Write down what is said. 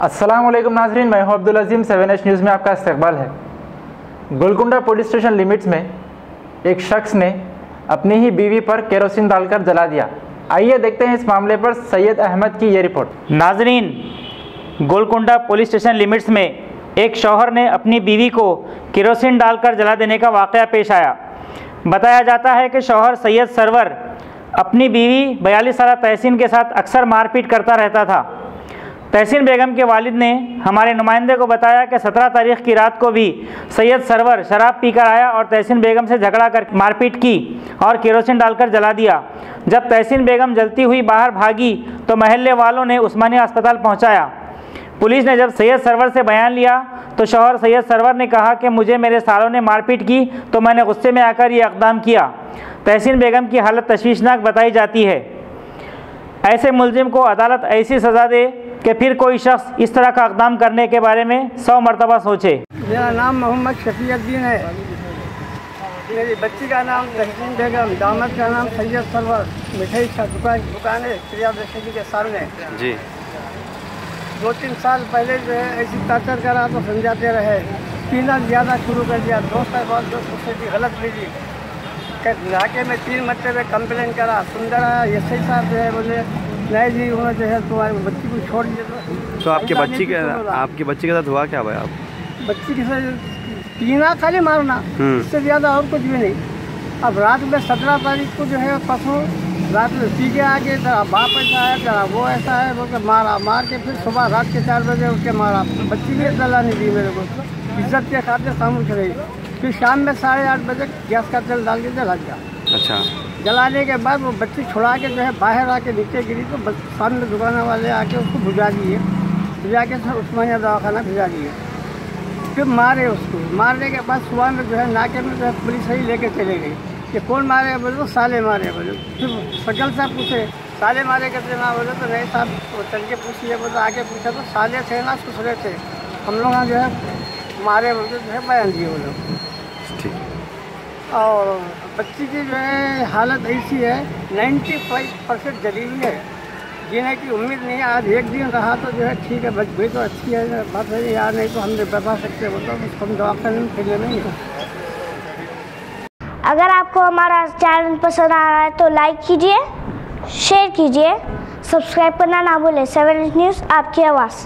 अस्सलाम वालेकुम नाज़रीन, मैं हूं अब्दुल अजीम। 7H न्यूज़ में आपका इस्तकबाल है। गोलकुंडा पुलिस स्टेशन लिमिट्स में एक शख्स ने अपनी ही बीवी पर केरोसिन डालकर जला दिया। आइए देखते हैं इस मामले पर सैयद अहमद की ये रिपोर्ट। नाज़रीन, गोलकुंडा पुलिस स्टेशन लिमिट्स में एक शौहर ने अपनी बीवी को केरोसिन डालकर जला देने का वाक़या पेश आया। बताया जाता है कि शौहर सैयद सरवर अपनी बीवी 42 साला तहसीन के साथ अक्सर मारपीट करता रहता था। तहसीन बेगम के वालिद ने हमारे नुमाइंदे को बताया कि 17 तारीख की रात को भी सैयद सरवर शराब पीकर आया और तहसीन बेगम से झगड़ा कर मारपीट की और केरोसिन डालकर जला दिया। जब तहसीन बेगम जलती हुई बाहर भागी तो महल्ले वालों ने उस्मानिया अस्पताल पहुंचाया। पुलिस ने जब सैयद सरवर से बयान लिया तो शौहर सैयद सरवर ने कहा कि मुझे मेरे सालों ने मारपीट की तो मैंने गुस्से में आकर ये इक़दाम किया। तहसीन बेगम की हालत तशवीशनाक बताई जाती है। ऐसे मुलजिम को अदालत ऐसी सज़ा दे कि फिर कोई शख्स इस तरह का इक़दाम करने के बारे में 100 मरतबा सोचे। मेरा नाम मोहम्मद शफीउद्दीन है। मेरी बच्ची का नाम तहसीन बेगम, दामद का नाम सैयद सरवर। मिठाई का दुकान है प्रिया बेकरी के सामने जी। 2-3 साल पहले जो है ऐसी टार्चर करा तो समझाते रहे, पीना ज़्यादा शुरू कर दिया। दोस्त के बाद दोस्त सोसाइटी गलत मिली, नाके में 3 मरतबे कंप्लेन करा। सुंदर एस आई साहब जो है बोले नहीं जी उन्होंने जो है तुम्हारी बच्ची को छोड़ दिया। तो आपकी बच्ची के साथ हुआ क्या भाई? आप बच्ची के साथ पीना खाली मारना, इससे ज़्यादा और कुछ भी नहीं। अब रात में 17 तारीख को जो है परसों रात में पी के आके तेरा बाप ऐसा है, तेरा वो ऐसा है, वो मारा। मार के फिर सुबह रात के 4 बजे उसके मारा। बच्ची भी दला नहीं दी मेरे को, इज्जत के खातिर खामोश रही। फिर शाम में 8:30 बजे गैस का तेल डाल के जला दिया। अच्छा। जलाने के बाद वो बच्ची छुड़ा के जो है बाहर आके नीचे गिरी तो सामने दुकान वाले आके उसको बुझा दिए। बुझा के उस्मानिया दवाखाना भिजा दिए। फिर मारे उसको। मारने के बाद सुबह में जो है नाके में जो है पुलिस ही लेके चले गई कि कौन मारे बोले तो साले मारे बोले। फिर सकल साहब पूछे साले मारे करते ना बोले तो नहीं साहब, वो चल के पूछिए बोले। आगे पूछा तो साले थे ना ससुरे थे, हम लोग जो है मारे बोलते जो है बयान दिए वो लोग। और बच्ची की जो है हालत ऐसी है 95% जली हुई है, जीने की उम्मीद नहीं है। आज एक दिन रहा तो जो है ठीक है, बच गई तो अच्छी है, बात है यार, नहीं तो हम नहीं बता सकते बोलता उसको हम दवाखाने में फिरने नहीं है। अगर आपको हमारा चैनल पसंद आ रहा है तो लाइक कीजिए, शेयर कीजिए, सब्सक्राइब करना ना भूलें। 7H न्यूज़ आपकी आवाज़।